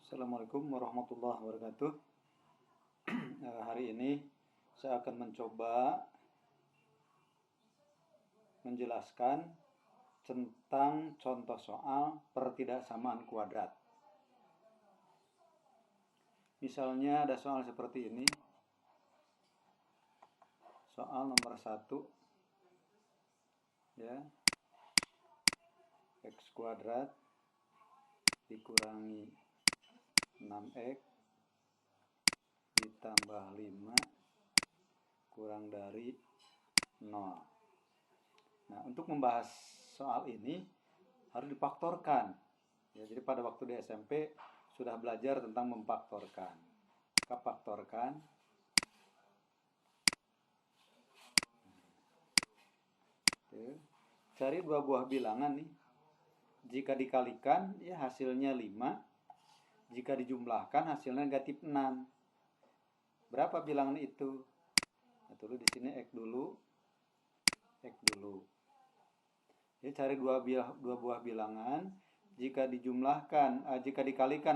Assalamualaikum warahmatullahi wabarakatuh. Hari ini saya akan mencoba menjelaskan tentang contoh soal pertidaksamaan kuadrat. Misalnya ada soal seperti ini. Soal nomor 1, ya, x kuadrat dikurangi 6x ditambah 5 kurang dari 0. Nah, untuk membahas soal ini harus difaktorkan. Ya, jadi pada waktu di SMP sudah belajar tentang memfaktorkan. Kita faktorkan. Cari dua buah bilangan nih. Jika dikalikan ya hasilnya 5. Jika dijumlahkan hasilnya negatif 6. Berapa bilangan itu? Nah, tulis di sini X dulu. Ya, cari dua buah bilangan. Jika dikalikan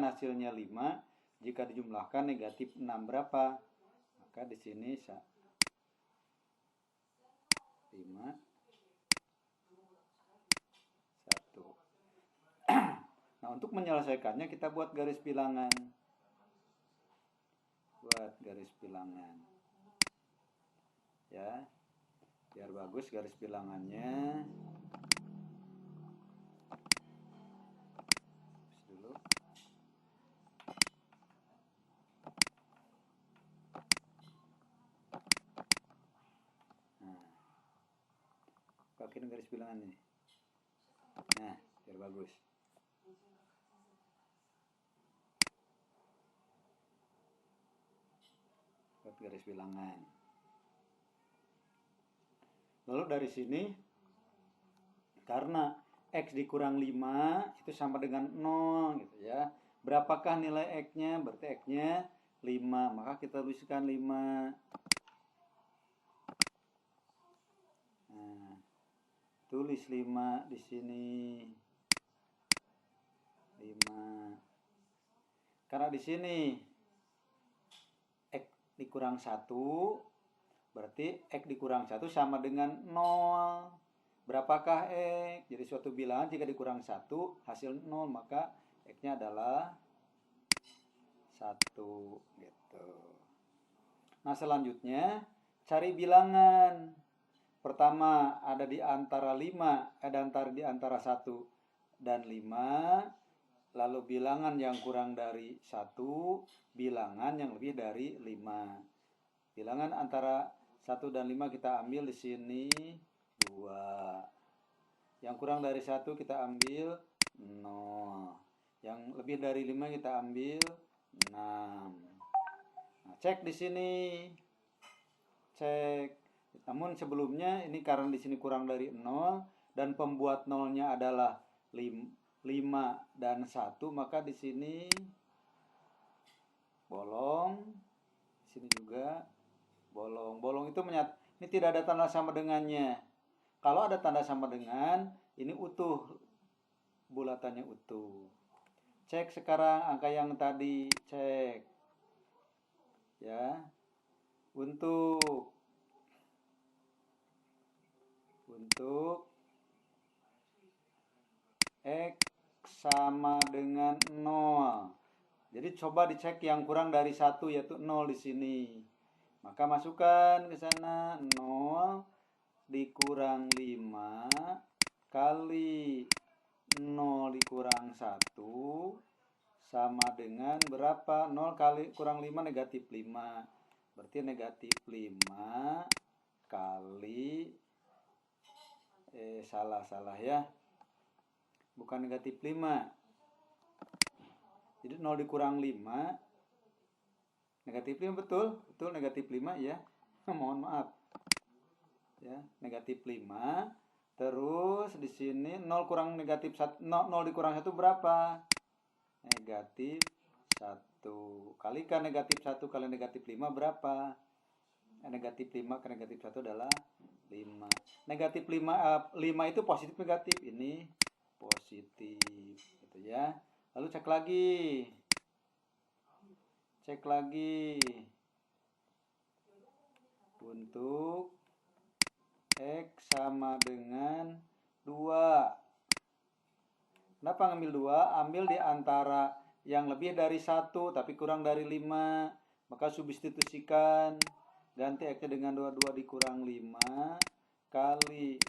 hasilnya 5. Jika dijumlahkan negatif 6 berapa? Maka di sini 5 1. Nah, untuk menyelesaikannya kita buat garis bilangan. Ya. Biar bagus garis bilangannya. Dulu. Nah. Pakai garis bilangan nih. Nah, biar bagus. Buat garis bilangan. Lalu dari sini karena X dikurang 5 itu sama dengan 0 gitu ya. Berapakah nilai X-nya? Berarti X-nya 5. Maka kita tuliskan 5. Nah, tulis 5 di sini. 5. Karena di sini X dikurang 1, berarti X dikurang 1 sama dengan 0. Berapakah X? Jadi suatu bilangan jika dikurang 1 hasil 0, maka X-nya adalah 1 gitu. Nah, selanjutnya cari bilangan. Pertama ada di antara 1 dan 5. Lalu bilangan yang kurang dari 1, bilangan yang lebih dari 5. Bilangan antara 1 dan 5 kita ambil di sini 2. Yang kurang dari 1 kita ambil 0. Yang lebih dari 5 kita ambil 6. Nah, cek di sini. Cek. Namun sebelumnya ini karena di sini kurang dari 0 dan pembuat nolnya adalah 5 dan 1, maka di sini bolong. Di sini juga bolong. Bolong itu ini tidak ada tanda sama dengannya. Kalau ada tanda sama dengan, ini utuh. Bulatannya utuh. Cek sekarang angka yang tadi, cek. Ya. Untuk X sama dengan 0. Jadi coba dicek yang kurang dari 1 yaitu 0 di sini. Maka masukkan ke sana 0 dikurang 5 kali 0 dikurang 1 sama dengan berapa? 0 kali kurang 5 negatif 5. Berarti negatif 5 kali salah ya. Bukan negatif 5. Jadi 0 dikurang 5 negatif 5, betul negatif 5 ya. Mohon maaf. Ya, negatif 5. Terus di sini 0 kurang negatif 1, 0 dikurang 1 berapa? Negatif 1. Kalikan negatif 1 kali negatif 5 berapa? Negatif 5 ke negatif 1 adalah 5. Negatif 5 itu positif negatif, ini positif gitu ya. Lalu cek lagi. Cek lagi. Untuk X sama dengan 2. Kenapa ngambil 2? Ambil di antara yang lebih dari 1 tapi kurang dari 5. Maka substitusikan. Ganti X-nya dengan 2 dikurang 5 kali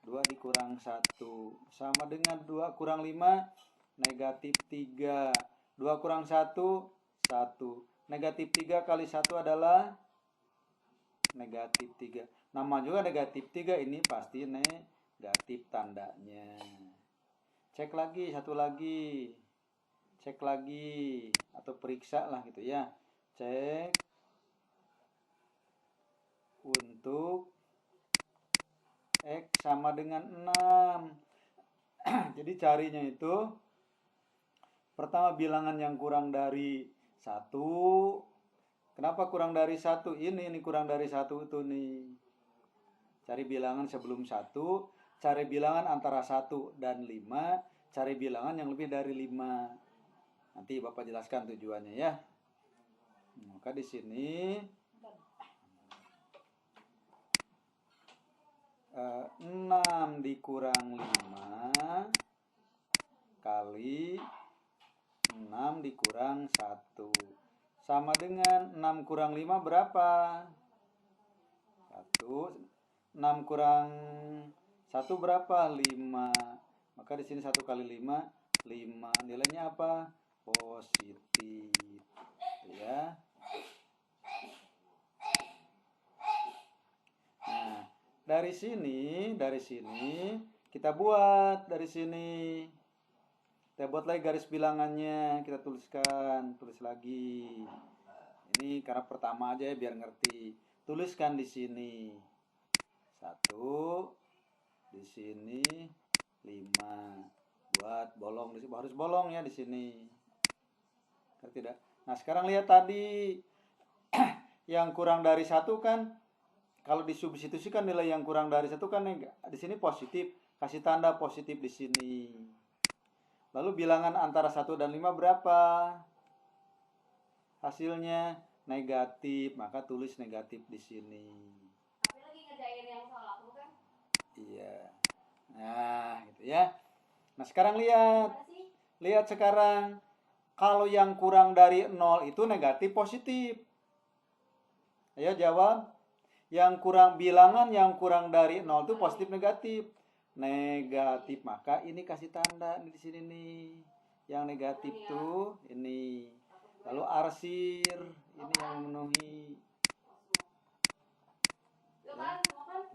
2 dikurang 1. Sama dengan 2 kurang 5, negatif 3. 2 kurang 1, 1. Negatif 3 kali 1 adalah negatif 3. Nama juga negatif 3, ini pasti negatif tandanya. Cek lagi, satu lagi. Cek lagi atau periksa lah gitu ya. Cek untuk X sama dengan 6. Jadi carinya itu pertama bilangan yang kurang dari 1. Kenapa kurang dari 1? Ini kurang dari 1 itu nih. Cari bilangan sebelum 1, cari bilangan antara 1 dan 5, cari bilangan yang lebih dari 5. Nanti Bapak jelaskan tujuannya ya. Maka di sini 6 dikurang 5 kali 6 dikurang 1 sama dengan 6 kurang 5 berapa? 1. 6 kurang 1 berapa? 5. Maka di sini 1 kali 5, 5. Nilainya apa? Positif. Ya. Nah, dari sini kita buat dari sini. Kita buat lagi garis bilangannya, kita tuliskan, tulis lagi. Ini karena pertama aja ya biar ngerti. Tuliskan di sini 1, di sini 5. Buat bolong di sini, harus bolong ya di sini. Ngerti tidak? Nah, sekarang lihat tadi yang kurang dari 1 kan kalau disubstitusikan nilai yang kurang dari 1 kan di sini positif, kasih tanda positif di sini. Lalu bilangan antara 1 dan 5 berapa? Hasilnya negatif, maka tulis negatif di sini. Tapi lagi ngerjain yang soal aku kan? Iya. Nah, gitu ya. Nah, sekarang lihat sekarang kalau yang kurang dari 0 itu negatif positif. Ayo jawab. Yang kurang bilangan yang kurang dari 0 itu positif negatif. Negatif, maka ini kasih tanda di sini nih. Yang negatif tuh ini. Lalu arsir ini yang memenuhi. Ya,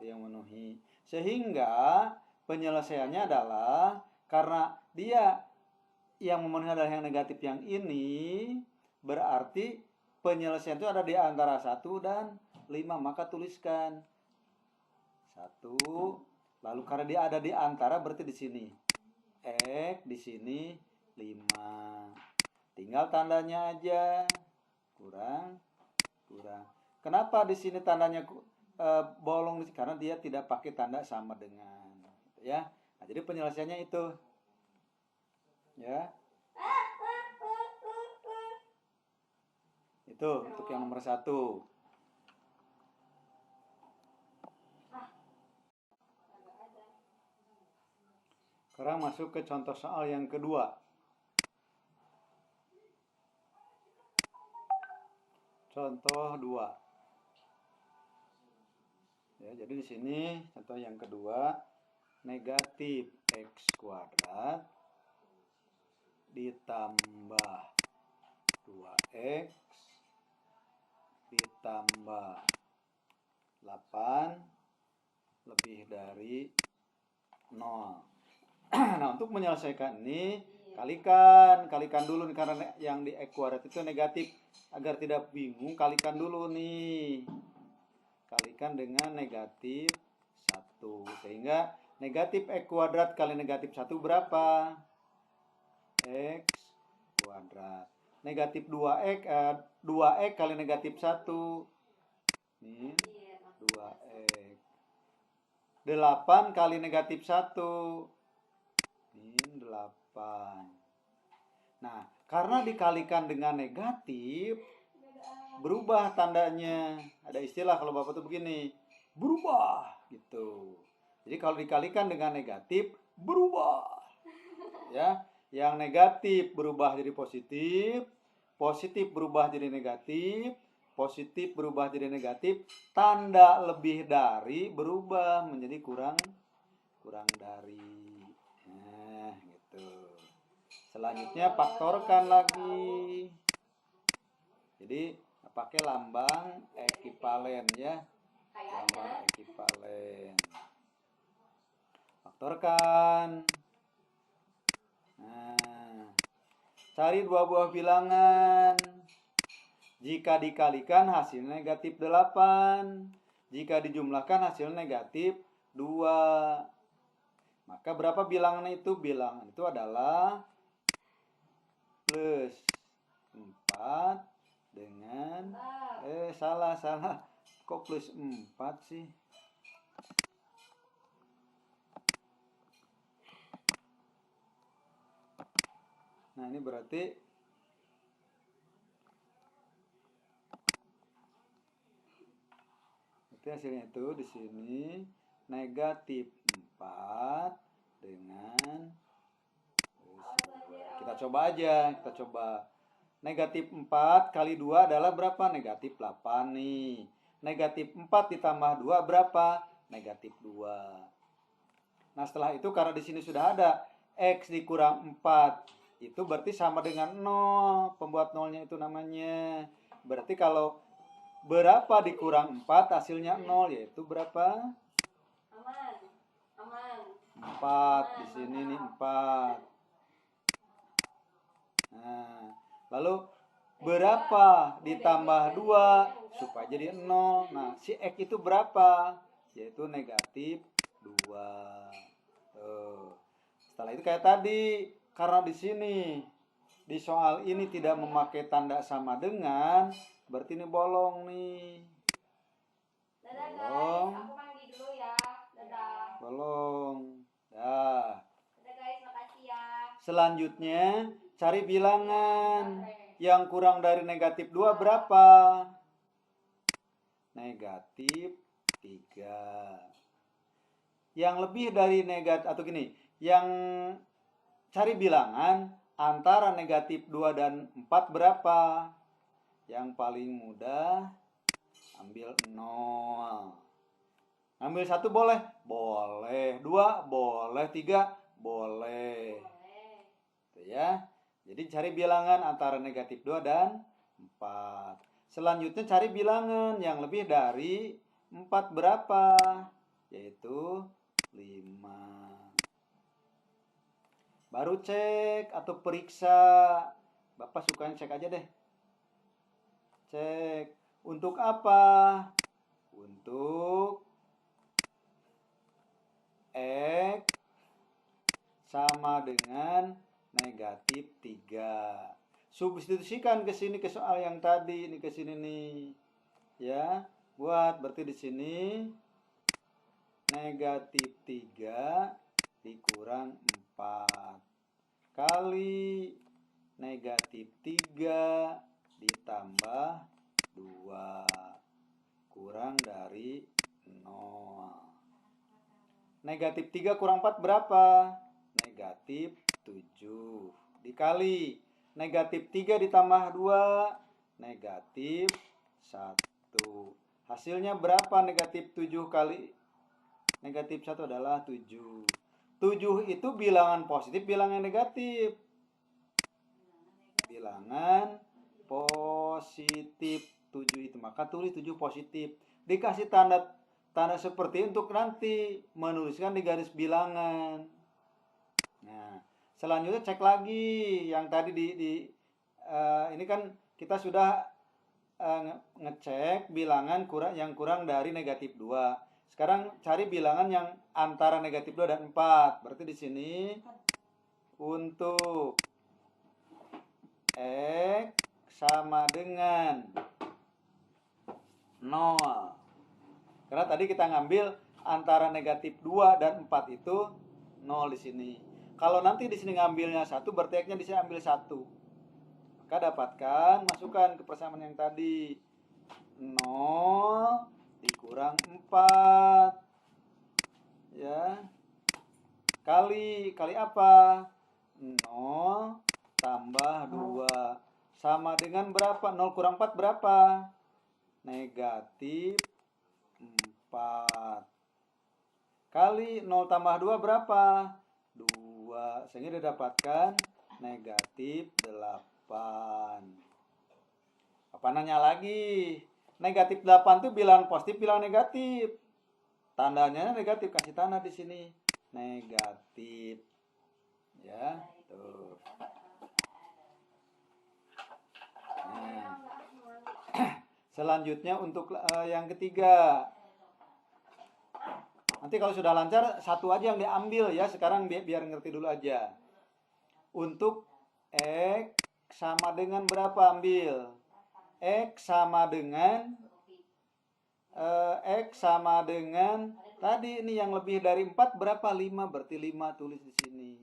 yang memenuhi. Sehingga penyelesaiannya adalah karena dia yang memenuhi adalah yang negatif yang ini, berarti penyelesaian itu ada di antara 1 dan 5, maka tuliskan 1, lalu karena dia ada di antara berarti di sini X, di sini 5. Tinggal tandanya aja. Kurang. Kenapa di sini tandanya bolong? Karena dia tidak pakai tanda sama dengan, ya. Nah, jadi penyelesaiannya itu, ya. Itu untuk yang nomor 1. Sekarang masuk ke contoh soal yang kedua. Contoh 2. Ya, jadi di sini contoh yang kedua, negatif X kuadrat ditambah 2X ditambah 8 lebih dari 0. Nah, untuk menyelesaikan ini kalikan dulu nih, karena yang di X kuadrat itu negatif. Agar tidak bingung, kalikan dulu nih. Kalikan dengan negatif 1. Sehingga negatif X kuadrat kali negatif 1 berapa? X kuadrat. Negatif 2X, 2X kali negatif 1. Ini 2X. 8 kali negatif 1. Ini 8. Nah, karena dikalikan dengan negatif, berubah tandanya. Ada istilah kalau Bapak tuh begini, berubah gitu. Jadi kalau dikalikan dengan negatif, berubah. Ya, yang negatif berubah jadi positif, positif berubah jadi negatif, positif berubah jadi negatif, tanda lebih dari berubah menjadi kurang dari. Nah, gitu. Selanjutnya faktorkan lagi. Jadi pakai lambang ekivalen ya. Lambang ekivalen. Faktorkan. Nah, cari dua buah bilangan. Jika dikalikan hasilnya negatif 8. Jika dijumlahkan hasilnya negatif 2. Maka berapa bilangan itu? Bilangan itu adalah plus 4 dengan salah. Kok plus 4 sih? Nah, ini berarti hasilnya itu di sini negatif 4 dengan kita coba aja, negatif 4 kali 2 adalah berapa? Negatif 8 nih. Negatif 4 ditambah 2 berapa? Negatif 2. Nah, setelah itu karena di sini sudah ada X dikurang 4, itu berarti sama dengan 0. Pembuat nolnya itu namanya. Berarti kalau berapa dikurang 4 hasilnya 0, yaitu berapa? Aman. 4. Di sini nih 4. Nah, lalu berapa ditambah 2 supaya jadi 0? Nah, si X itu berapa? Yaitu negatif 2. Tuh. Setelah itu kayak tadi, karena di sini di soal ini tidak memakai tanda sama dengan, berarti ini bolong nih. Dadah guys, aku mandi dulu ya. Dadah. Bolong. Dah. Dadah guys, makasih ya. Selanjutnya cari bilangan. Yang kurang dari negatif 2 berapa? Negatif 3. Yang lebih dari negatif, atau gini, yang cari bilangan antara negatif 2 dan 4 berapa? Yang paling mudah ambil 0. Ambil 1 boleh? Boleh. 2 boleh. 3 boleh. Itu ya. Jadi cari bilangan antara negatif 2 dan 4. Selanjutnya cari bilangan yang lebih dari 4 berapa? Yaitu 5. Baru cek atau periksa. Bapak sukanya cek aja deh. Cek. Untuk apa? Untuk X sama dengan negatif 3. Substitusikan ke sini ke soal yang tadi, ini ke sini nih. Ya, buat berarti di sini negatif 3 dikurang 4 kali negatif 3 ditambah 2 kurang dari 0. Negatif 3 kurang 4 berapa? Negatif 7. Dikali negatif 3 ditambah 2, negatif 1. Hasilnya berapa? Negatif 7 kali negatif 1 adalah 7. 7 itu bilangan positif, bilangan negatif. Bilangan positif 7 itu. Maka tulis 7 positif. Dikasih tanda seperti untuk nanti menuliskan di garis bilangan. Nah, selanjutnya cek lagi yang tadi ini kan kita sudah ngecek bilangan yang kurang dari negatif 2. Sekarang cari bilangan yang antara negatif 2 dan 4. Berarti di sini untuk X sama dengan 0. Karena tadi kita ngambil antara negatif 2 dan 4 itu 0 di sini. Kalau nanti di sini ngambilnya 1, berarti X-nya di sini ambil 1. Maka dapatkan, masukkan ke persamaan yang tadi. 0 dikurang 4. Ya. Kali apa? 0 tambah 2. Sama dengan berapa? 0 kurang 4 berapa? Negatif 4. Kali 0 tambah 2 berapa? 2. Sehingga didapatkan negatif 8. Apa nanya lagi? Negatif 8 itu bilangan positif, bilangan negatif. Tandanya negatif, kasih tanda di sini. Negatif. Ya, tuh. Nah. Selanjutnya untuk yang ketiga. Nanti kalau sudah lancar satu aja yang diambil ya. Sekarang biar ngerti dulu aja. Untuk X sama dengan berapa ambil? X sama dengan tadi ini yang lebih dari 4 berapa? 5. Berarti 5 tulis di sini.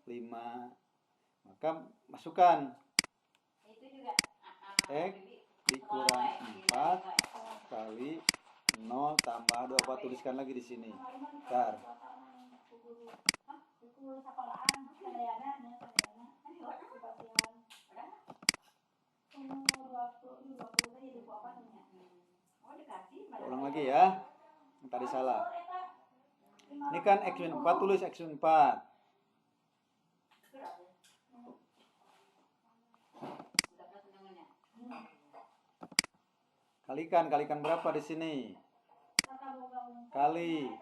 5. Maka masukkan X dikurang 4 kali 0 tambah 2. Apa tuliskan lagi di sini? Bentar. Ulang lagi ya. Tadi salah. Ini kan X-4, tulis X-4. Kalikan berapa di sini? Kali.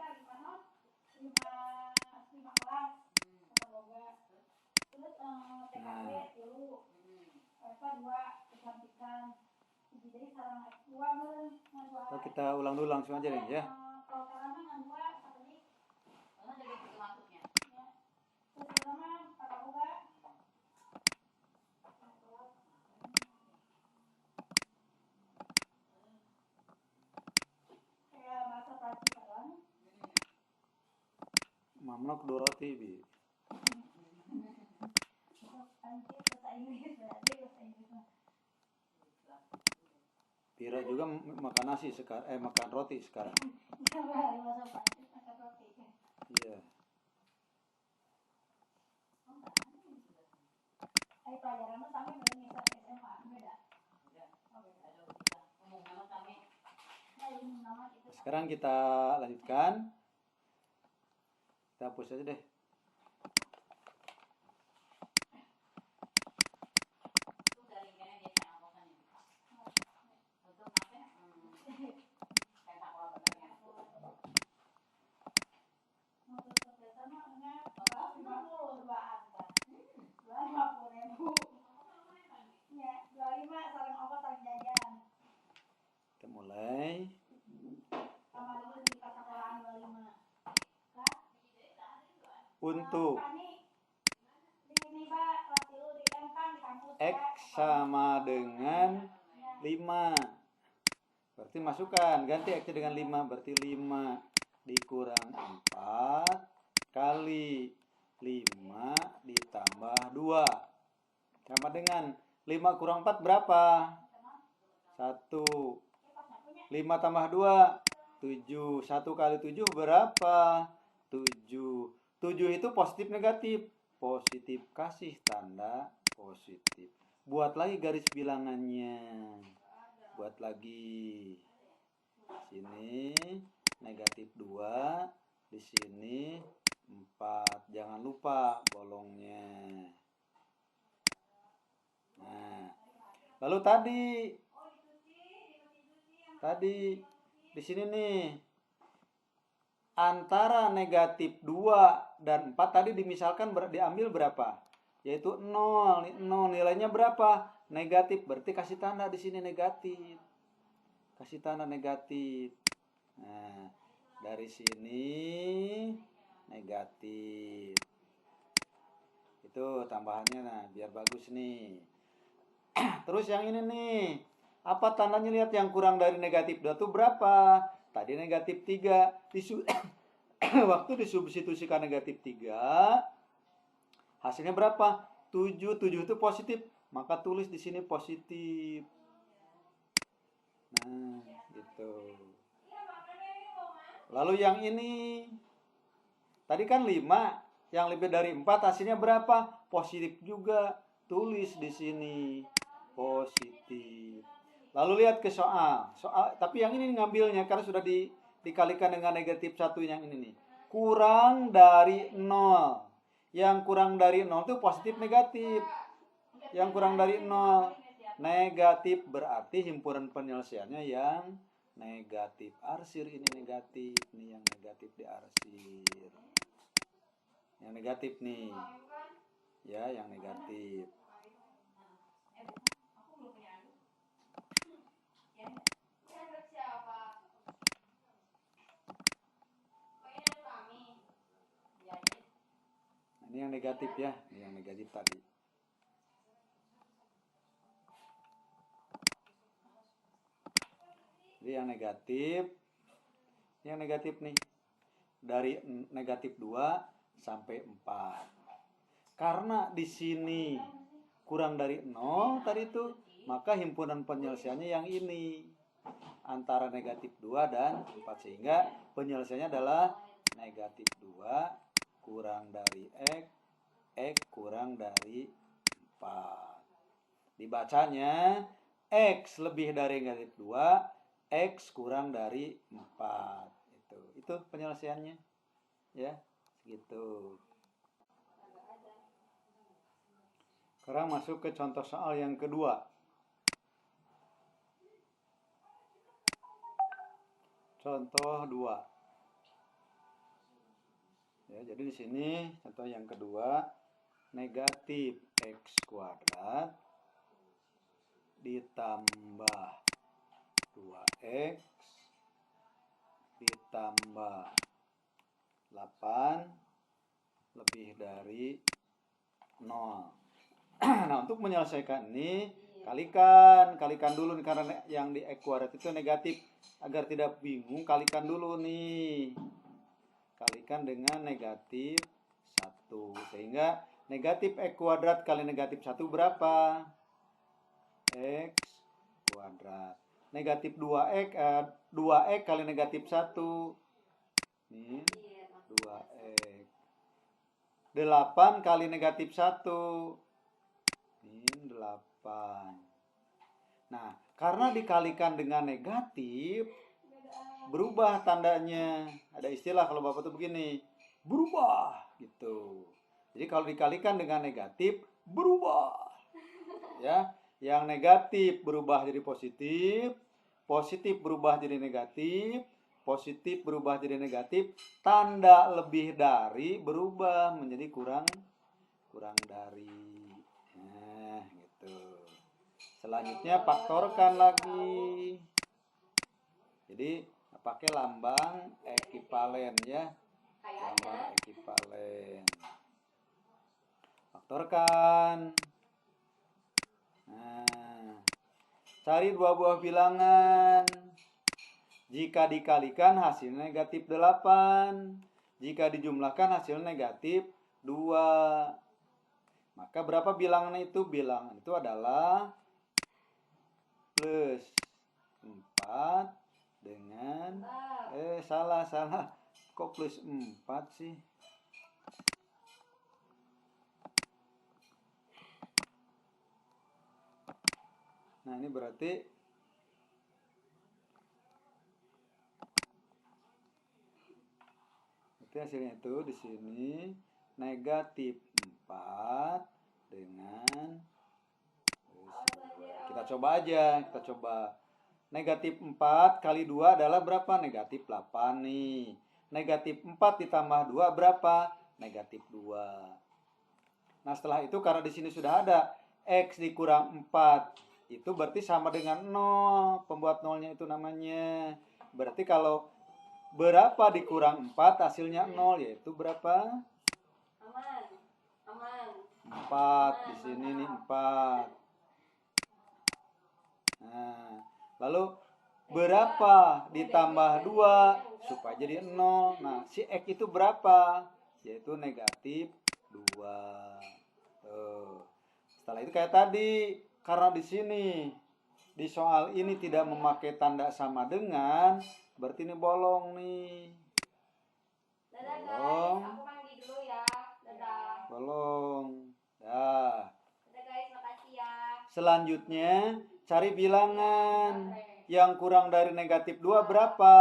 Nah, kita ulang dulu langsung aja nih ya. Mamnok Doroti bi. Pira juga makan nasi sekarang, makan roti sekarang. Iya. Sekarang kita lanjutkan. Kita hapus aja deh. Kita mulai. Untuk X sama dengan 5. Berarti masukkan, ganti X dengan 5. Berarti 5 dikurang 4 kali 5 ditambah 2. Sama dengan 5 kurang 4 berapa? 1. 5 tambah 2, 7. 1 kali 7 berapa? 7. 7 itu positif negatif? Positif, kasih tanda positif. Buat lagi garis bilangannya. Buat lagi. Sini negatif 2, di sini 4. Jangan lupa bolongnya. Nah, lalu tadi di sini nih antara negatif 2 dan 4 tadi dimisalkan diambil berapa? Yaitu 0. 0 nilainya berapa? Negatif. Berarti kasih tanda di sini negatif. Kasih tanda negatif. Nah, dari sini negatif. Itu tambahannya, nah biar bagus nih. Terus yang ini nih. Apa tandanya? Lihat yang kurang dari negatif 2 itu berapa? Tadi negatif 3. Waktu disubstitusikan negatif 3, hasilnya berapa? 7. 7 itu positif. Maka tulis di sini positif. Nah, gitu. Lalu yang ini, tadi kan 5, yang lebih dari 4 hasilnya berapa? Positif juga. Tulis di sini positif. Lalu lihat ke soal. Tapi yang ini ngambilnya karena sudah dikalikan dengan negatif 1 yang ini nih. Kurang dari 0. Yang kurang dari 0 itu positif negatif. Yang kurang dari 0 negatif, berarti himpunan penyelesaiannya yang negatif. Arsir ini negatif nih, yang negatif diarsir. Yang negatif nih. Ya, yang negatif. Nah, ini yang negatif ya, ini yang negatif tadi. Jadi yang negatif nih. Dari negatif 2 sampai 4. Karena di sini kurang dari 0 tadi itu, maka himpunan penyelesaiannya yang ini. Antara negatif 2 dan 4. Sehingga penyelesaiannya adalah negatif 2 kurang dari X kurang dari 4. Dibacanya X lebih dari negatif 2, X kurang dari 4. Itu penyelesaiannya. Ya, gitu. Sekarang masuk ke contoh soal yang kedua. Contoh 2. Ya, jadi di sini contoh yang kedua, negatif X kuadrat ditambah 2X ditambah 8 lebih dari 0. Nah, untuk menyelesaikan ini kalikan dulu nih, karena yang di X kuadrat itu negatif. Agar tidak bingung, kalikan dulu nih. Kalikan dengan negatif 1. Sehingga negatif X kuadrat kali negatif 1 berapa? X kuadrat. Negatif 2X, 2X kali negatif 1. Ini 2X. 8 kali negatif 1. Ini 8. Nah, karena dikalikan dengan negatif, berubah tandanya. Ada istilah kalau Bapak tuh begini, berubah gitu. Jadi kalau dikalikan dengan negatif, berubah. Ya, yang negatif berubah jadi positif, positif berubah jadi negatif, positif berubah jadi negatif, tanda lebih dari berubah menjadi kurang dari. Nah, gitu. Selanjutnya faktorkan lagi. Jadi pakai lambang ekivalen ya. Lambang ekivalen. Faktorkan. Nah, cari dua buah bilangan. Jika dikalikan hasilnya negatif 8. Jika dijumlahkan hasilnya negatif 2. Maka berapa bilangan itu? Bilangan itu adalah plus 4 dengan salah. Kok plus 4 sih? Nah, ini berarti hasilnya itu di sini negatif 4 dengan kita coba aja, negatif 4 kali 2 adalah berapa? Negatif 8 nih. Negatif 4 ditambah 2 berapa? Negatif 2. Nah, setelah itu karena di sini sudah ada X dikurang 4, itu berarti sama dengan 0. Pembuat nolnya itu namanya. Berarti kalau berapa dikurang 4 hasilnya 0, yaitu berapa? Aman. 4. Di sini nih 4. Nah, lalu berapa ditambah 2 supaya jadi 0? Nah, si X itu berapa? Yaitu negatif 2. Tuh. Setelah itu kayak tadi, karena di sini di soal ini tidak memakai tanda sama dengan, berarti ini bolong nih. Dadah Bolong. guys, aku mandi dulu ya. Dadah. Bolong. Dah. Dadah guys, makasih ya. Selanjutnya, cari bilangan. Yang kurang dari negatif 2 berapa?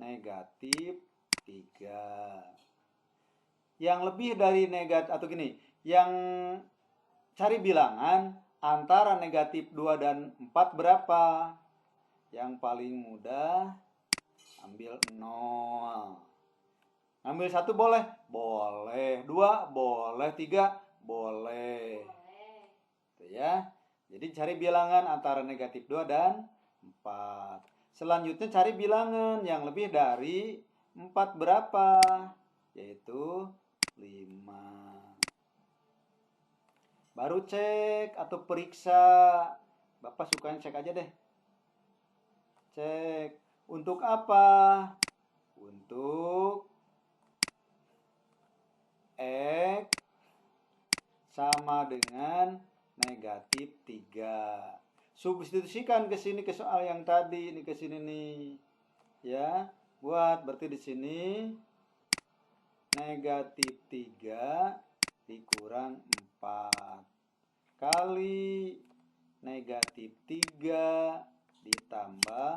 Negatif 3. Yang lebih dari negatif, atau gini, yang cari bilangan antara negatif 2 dan 4 berapa? Yang paling mudah, ambil 0. Ambil 1 boleh? Boleh. 2 boleh. 3 boleh. Itu ya. Jadi cari bilangan antara negatif 2 dan 4. Selanjutnya cari bilangan yang lebih dari 4 berapa? Yaitu 5. Baru cek atau periksa. Bapak sukanya cek aja deh. Cek. Untuk apa? Untuk X sama dengan negatif 3. Substitusikan ke sini ke soal yang tadi, ini ke sini nih. Ya, buat berarti di sini negatif 3 dikurang 4 kali negatif 3 ditambah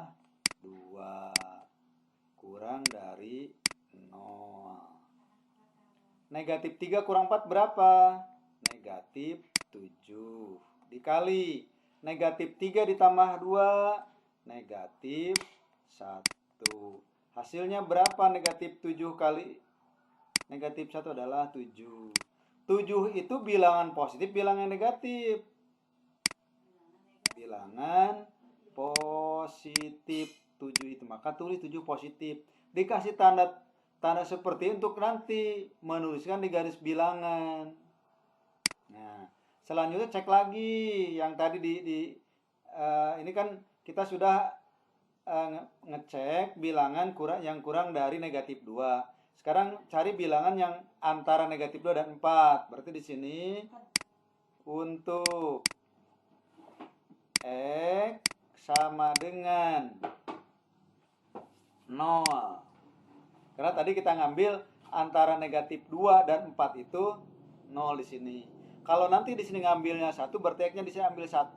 2 kurang dari 0. Negatif 3 kurang 4 berapa? Negatif 7. Dikali negatif 3 ditambah 2, negatif 1. Hasilnya berapa? Negatif 7 kali negatif 1 adalah 7. 7 itu bilangan positif, bilangan negatif. Bilangan positif 7 itu. Maka tulis 7 positif. Dikasih tanda seperti untuk nanti menuliskan di garis bilangan. Nah, selanjutnya cek lagi yang tadi ini kan kita sudah ngecek bilangan yang kurang dari negatif 2. Sekarang cari bilangan yang antara negatif 2 dan 4. Berarti di sini untuk X sama dengan 0. Karena tadi kita ngambil antara negatif 2 dan 4 itu 0 di sini. Kalau nanti di sini ngambilnya 1, berarti X-nya di sini ambil 1.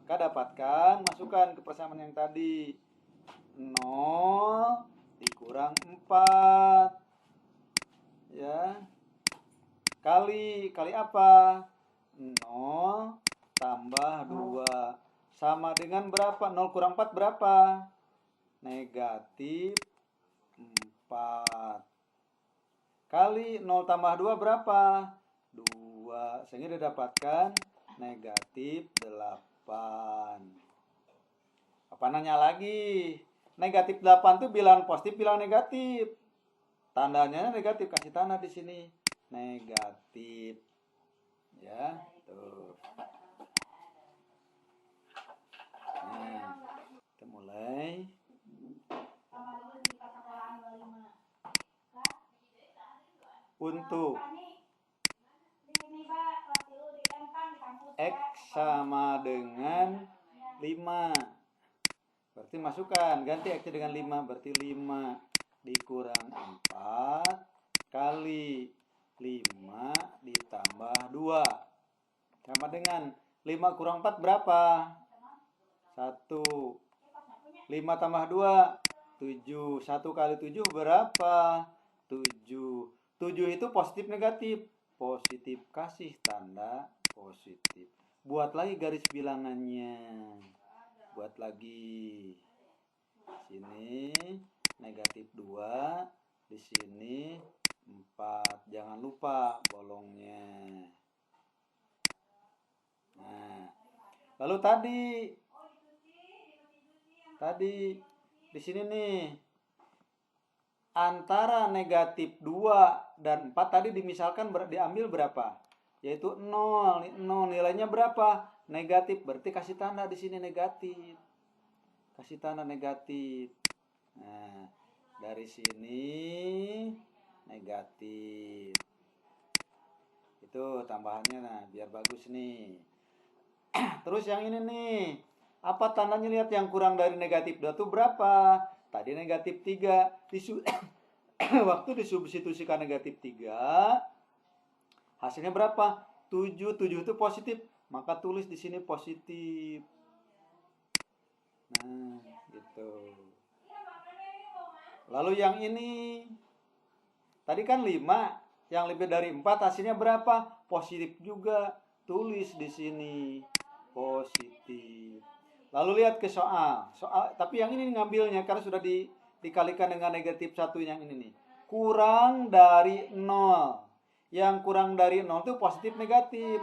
Maka dapatkan, masukkan ke persamaan yang tadi. 0 dikurang 4. Ya. Kali apa? 0 tambah 2. Sama dengan berapa? 0 kurang 4 berapa? Negatif 4. Kali 0 tambah 2 berapa? 2. Sehingga didapatkan negatif 8. Apa nanya lagi? Negatif 8 itu bilangan positif, bilangan negatif. Tandanya negatif, kasih tanda di sini. Negatif. Ya, tuh. Nah, kita mulai. Untuk X sama dengan 5. Berarti masukkan, ganti X dengan 5. Berarti 5 dikurang 4 kali 5 ditambah 2. Sama dengan 5 kurang 4 berapa? 1. 5 tambah 2, 7. 1 kali 7 berapa? 7. 7 itu positif negatif? Positif, kasih tanda positif. Buat lagi garis bilangannya. Buat lagi. Sini negatif 2, di sini 4. Jangan lupa bolongnya. Nah, lalu tadi di sini nih antara negatif 2 dan 4 tadi dimisalkan diambil berapa? Yaitu 0. 0 nilainya berapa? Negatif. Berarti kasih tanda di sini negatif. Kasih tanda negatif. Nah, dari sini negatif. Itu tambahannya, nah biar bagus nih. terus yang ini nih. Apa tandanya? Lihat yang kurang dari negatif 2 itu berapa? Tadi negatif 3. Waktu disubstitusikan negatif 3, hasilnya berapa? 7. 7 itu positif. Maka tulis di sini positif. Nah, gitu. Lalu yang ini. Tadi kan 5. Yang lebih dari 4 hasilnya berapa? Positif juga. Tulis di sini positif. Lalu lihat ke soal. Tapi yang ini ngambilnya karena sudah dikalikan dengan negatif 1 yang ini nih. Kurang dari 0. Yang kurang dari 0 itu positif negatif.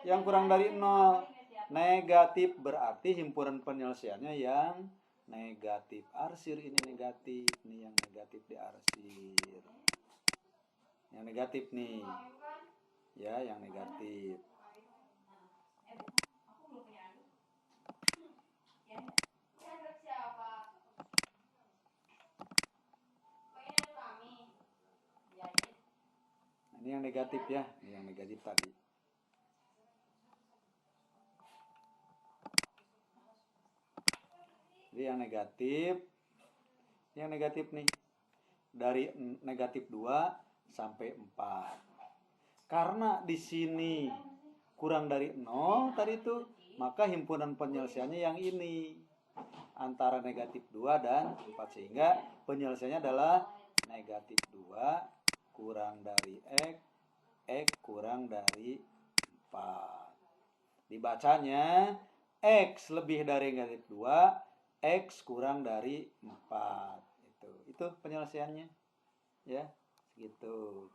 Yang kurang dari 0 negatif, berarti himpunan penyelesaiannya yang negatif. Arsir ini negatif nih, yang negatif diarsir. Yang negatif nih. Ya, yang negatif. Ini yang negatif ya, ini yang negatif tadi. Jadi yang negatif nih dari negatif 2 sampai 4. Karena di sini kurang dari 0 tadi itu, maka himpunan penyelesaiannya yang ini antara negatif 2 dan 4, sehingga penyelesaiannya adalah negatif 2 kurang dari X kurang dari 4. Dibacanya X lebih dari negatif 2, X kurang dari 4. Itu penyelesaiannya. Ya, gitu.